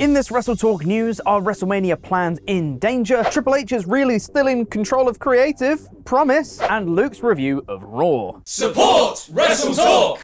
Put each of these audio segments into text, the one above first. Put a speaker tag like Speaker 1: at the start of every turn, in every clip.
Speaker 1: In this WrestleTalk news, are WrestleMania plans in danger? Triple H is really still in control of creative? Promise. And Luke's review of Raw.
Speaker 2: Support WrestleTalk!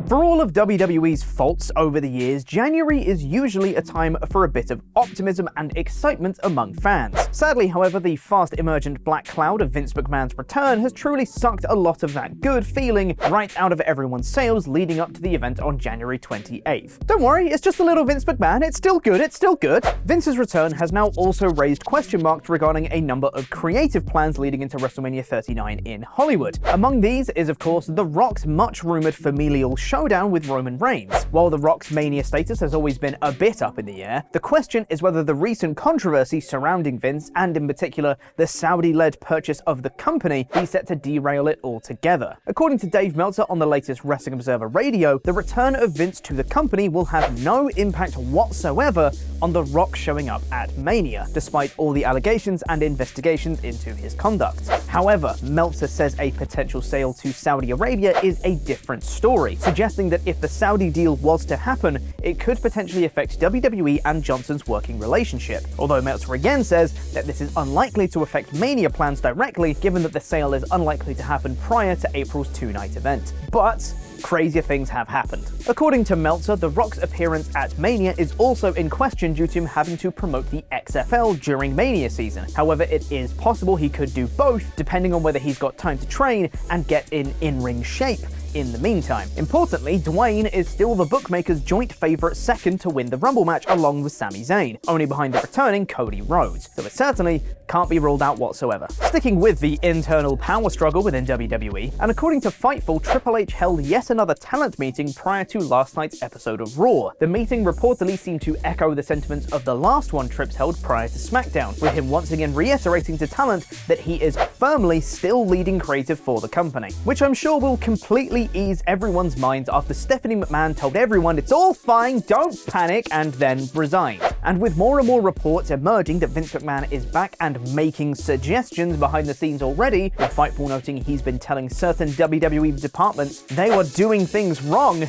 Speaker 1: For all of WWE's faults over the years, January is usually a time for a bit of optimism and excitement among fans. Sadly, however, the fast emergent black cloud of Vince McMahon's return has truly sucked a lot of that good feeling right out of everyone's sails leading up to the event on January 28th. Don't worry, it's just a little Vince McMahon, it's still good, it's still good. Vince's return has now also raised question marks regarding a number of creative plans leading into WrestleMania 39 in Hollywood. Among these is, of course, The Rock's much-rumored familial showdown with Roman Reigns. While The Rock's Mania status has always been a bit up in the air, the question is whether the recent controversy surrounding Vince, and in particular the Saudi-led purchase of the company, be set to derail it altogether. According to Dave Meltzer on the latest Wrestling Observer Radio, the return of Vince to the company will have no impact whatsoever on The Rock showing up at Mania, despite all the allegations and investigations into his conduct. However, Meltzer says a potential sale to Saudi Arabia is a different story, suggesting that if the Saudi deal was to happen, it could potentially affect WWE and Johnson's working relationship. Although Meltzer again says that this is unlikely to affect Mania plans directly, given that the sale is unlikely to happen prior to April's two-night event. But crazier things have happened. According to Meltzer, The Rock's appearance at Mania is also in question due to him having to promote the XFL during Mania season. However, it is possible he could do both, depending on whether he's got time to train and get in-ring shape in the meantime. Importantly, Dwayne is still the bookmaker's joint favorite second to win the Rumble match along with Sami Zayn, only behind the returning Cody Rhodes, so it certainly can't be ruled out whatsoever. Sticking with the internal power struggle within WWE, and according to Fightful, Triple H held yet another talent meeting prior to last night's episode of Raw. The meeting reportedly seemed to echo the sentiments of the last one Trips held prior to SmackDown, with him once again reiterating to talent that he is firmly still leading creative for the company, which I'm sure will completely ease everyone's minds after Stephanie McMahon told everyone it's all fine, don't panic, and then resigned. And with more and more reports emerging that Vince McMahon is back and making suggestions behind the scenes already, with Fightful noting he's been telling certain WWE departments they were doing things wrong.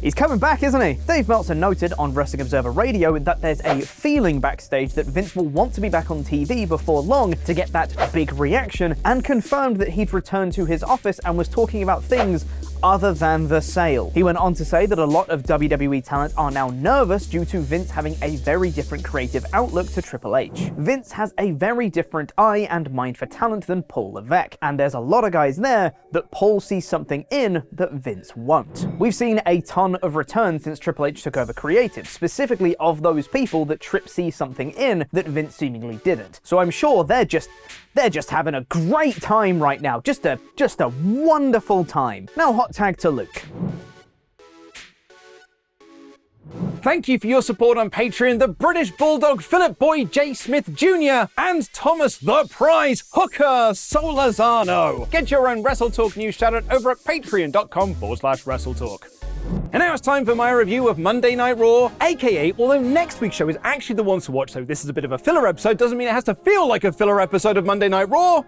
Speaker 1: He's coming back, isn't he? Dave Meltzer noted on Wrestling Observer Radio that there's a feeling backstage that Vince will want to be back on TV before long to get that big reaction, and confirmed that he'd returned to his office and was talking about things other than the sale. He went on to say that a lot of WWE talent are now nervous due to Vince having a very different creative outlook to Triple H. Vince has a very different eye and mind for talent than Paul Levesque, and there's a lot of guys there that Paul sees something in that Vince won't. We've seen a ton of returns since Triple H took over creative, specifically of those people that Tripp sees something in that Vince seemingly didn't. So I'm sure they're just having a great time right now. Just a wonderful time. Now hot tag to Luke.
Speaker 3: Thank you for your support on Patreon, the British Bulldog Philip Boyd J. Smith Jr. and Thomas the Prize Hooker Solazano. Get your own WrestleTalk news shoutout over at patreon.com/WrestleTalk. And now it's time for my review of Monday Night Raw, aka, although next week's show is actually the one to watch, so this is a bit of a filler episode, doesn't mean it has to feel like a filler episode of Monday Night Raw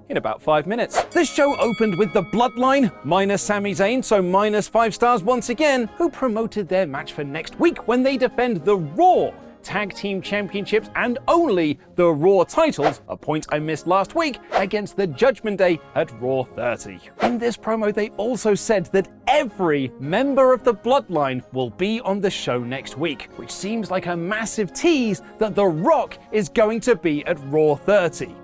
Speaker 3: in about 5 minutes. This show opened with the Bloodline, minus Sami Zayn, so minus 5 stars once again, who promoted their match for next week when they defend the Raw Tag Team Championships and only the Raw titles, a point I missed last week, against the Judgment Day at Raw 30. In this promo, they also said that every member of the Bloodline will be on the show next week, which seems like a massive tease that The Rock is going to be at Raw 30.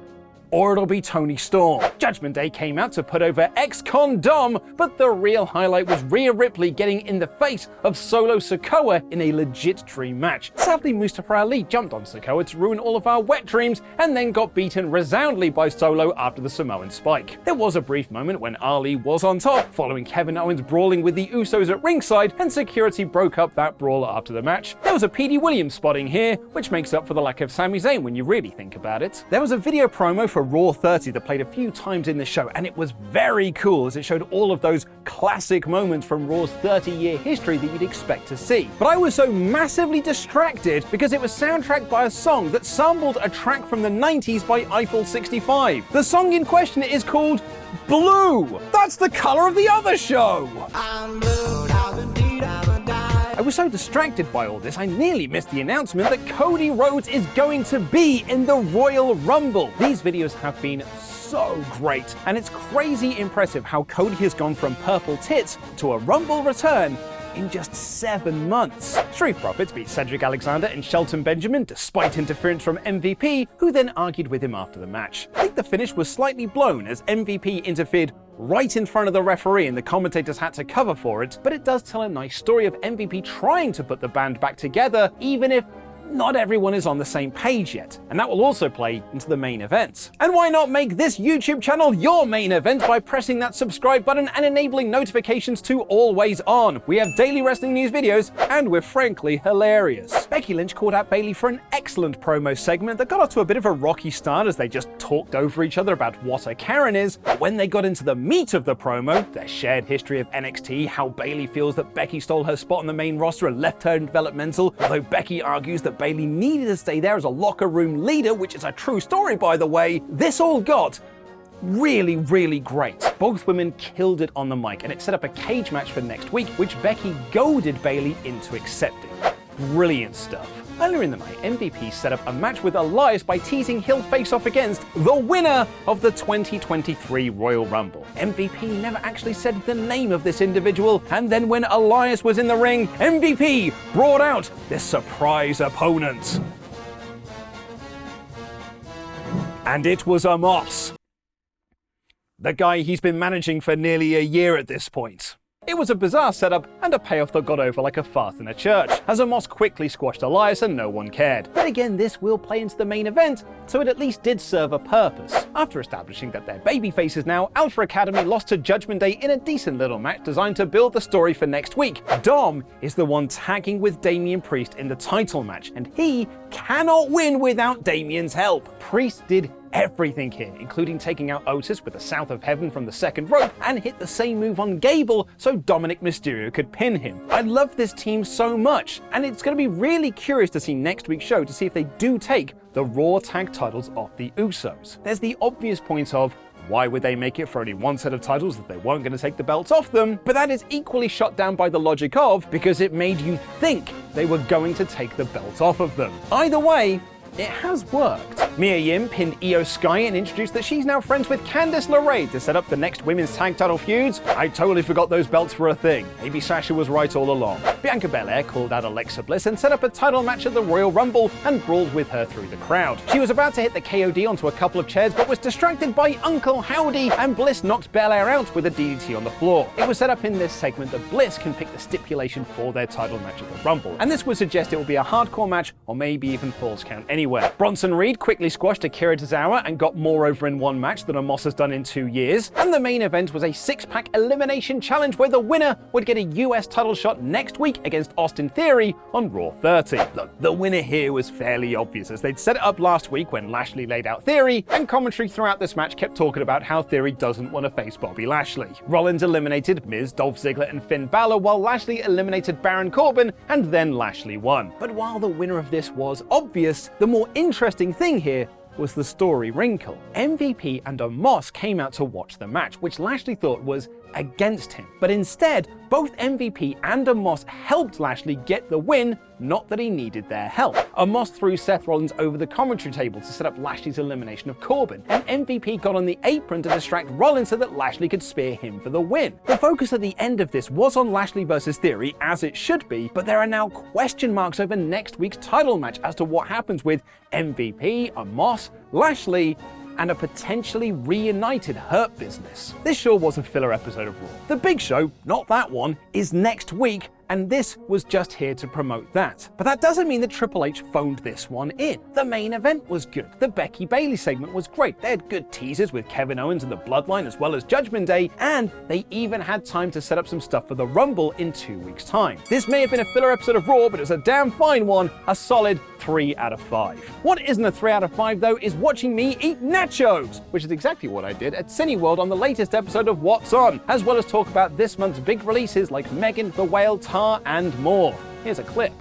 Speaker 3: Or it'll be Tony Storm. Judgment Day came out to put over ex-con Dom, but the real highlight was Rhea Ripley getting in the face of Solo Sikoa in a legit dream match. Sadly, Mustafa Ali jumped on Sikoa to ruin all of our wet dreams and then got beaten resoundly by Solo after the Samoan spike. There was a brief moment when Ali was on top, following Kevin Owens brawling with the Usos at ringside, and security broke up that brawl after the match. There was a P.D. Williams spotting here, which makes up for the lack of Sami Zayn when you really think about it. There was a video promo for Raw 30 that played a few times in the show, and it was very cool as it showed all of those classic moments from Raw's 30-year history that you'd expect to see. But I was so massively distracted because it was soundtracked by a song that sampled a track from the 90s by Eiffel 65. The song in question is called Blue. That's the color of the other show. I'm blue, I was so distracted by all this, I nearly missed the announcement that Cody Rhodes is going to be in the Royal Rumble. These videos have been so great, and it's crazy impressive how Cody has gone from purple tits to a Rumble return in just 7 months. Street Profits beat Cedric Alexander and Shelton Benjamin despite interference from MVP, who then argued with him after the match. I think the finish was slightly blown as MVP interfered right in front of the referee and the commentators had to cover for it, but it does tell a nice story of MVP trying to put the band back together, even if not everyone is on the same page yet, and that will also play into the main event. And why not make this YouTube channel your main event by pressing that subscribe button and enabling notifications to always on? We have daily wrestling news videos, and we're frankly hilarious. Becky Lynch called out Bayley for an excellent promo segment that got off to a bit of a rocky start as they just talked over each other about what a Karen is. But when they got into the meat of the promo, their shared history of NXT, how Bayley feels that Becky stole her spot on the main roster and left her in developmental, although Becky argues that Bayley needed to stay there as a locker room leader, which is a true story by the way, this all got really, really great. Both women killed it on the mic, and it set up a cage match for next week, which Becky goaded Bayley into accepting. Brilliant stuff. Earlier in the night, MVP set up a match with Elias by teasing he'll face off against the winner of the 2023 Royal Rumble. MVP never actually said the name of this individual, and then when Elias was in the ring, MVP brought out this surprise opponent. And it was Amos, the guy he's been managing for nearly a year at this point. It was a bizarre setup and a payoff that got over like a fart in a church, as Amos quickly squashed Elias and no one cared. But again, this will play into the main event, so it at least did serve a purpose. After establishing that they're babyfaces now, Alpha Academy lost to Judgment Day in a decent little match designed to build the story for next week. Dom is the one tagging with Damian Priest in the title match, and he cannot win without Damian's help. Priest did everything here, including taking out Otis with the South of Heaven from the second rope and hit the same move on Gable so Dominic Mysterio could pin him. I love this team so much, and it's going to be really curious to see next week's show to see if they do take the Raw tag titles off the Usos. There's the obvious point of, why would they make it for only one set of titles if they weren't going to take the belts off them? But that is equally shot down by the logic of, because it made you think they were going to take the belts off of them. Either way, it has worked. Mia Yim pinned Io Sky and introduced that she's now friends with Candice LeRae to set up the next women's tag title feuds. I totally forgot those belts were a thing. Maybe Sasha was right all along. Bianca Belair called out Alexa Bliss and set up a title match at the Royal Rumble and brawled with her through the crowd. She was about to hit the KOD onto a couple of chairs but was distracted by Uncle Howdy, and Bliss knocked Belair out with a DDT on the floor. It was set up in this segment that Bliss can pick the stipulation for their title match at the Rumble, and this would suggest it will be a hardcore match or maybe even Falls Count Anywhere. Bronson Reed quickly squashed Akira Tozawa and got more over in one match than Amos has done in 2 years. And the main event was a 6-pack elimination challenge where the winner would get a US title shot next week against Austin Theory on Raw 30. Look, the winner here was fairly obvious as they'd set it up last week when Lashley laid out Theory, and commentary throughout this match kept talking about how Theory doesn't want to face Bobby Lashley. Rollins eliminated Miz, Dolph Ziggler and Finn Balor, while Lashley eliminated Baron Corbin, and then Lashley won. But while the winner of this was obvious, the more interesting thing here was the story wrinkle. MVP and Amos came out to watch the match, which Lashley thought was against him. But instead, both MVP and Amos helped Lashley get the win, not that he needed their help. Amos threw Seth Rollins over the commentary table to set up Lashley's elimination of Corbin, and MVP got on the apron to distract Rollins so that Lashley could spear him for the win. The focus at the end of this was on Lashley versus Theory, as it should be, but there are now question marks over next week's title match as to what happens with MVP, Amos, Lashley, and a potentially reunited Hurt Business. This sure was a filler episode of Raw. The big show, not that one, is next week, and this was just here to promote that. But that doesn't mean that Triple H phoned this one in. The main event was good. The Becky Bayley segment was great. They had good teasers with Kevin Owens and the Bloodline as well as Judgment Day, and they even had time to set up some stuff for the Rumble in 2 weeks' time. This may have been a filler episode of Raw, but it was a damn fine one, a solid 3 out of 5. What isn't a 3 out of 5 though is watching me eat nachos, which is exactly what I did at Cineworld on the latest episode of What's On, as well as talk about this month's big releases like Megan the Whale, Tar, and more. Here's a clip.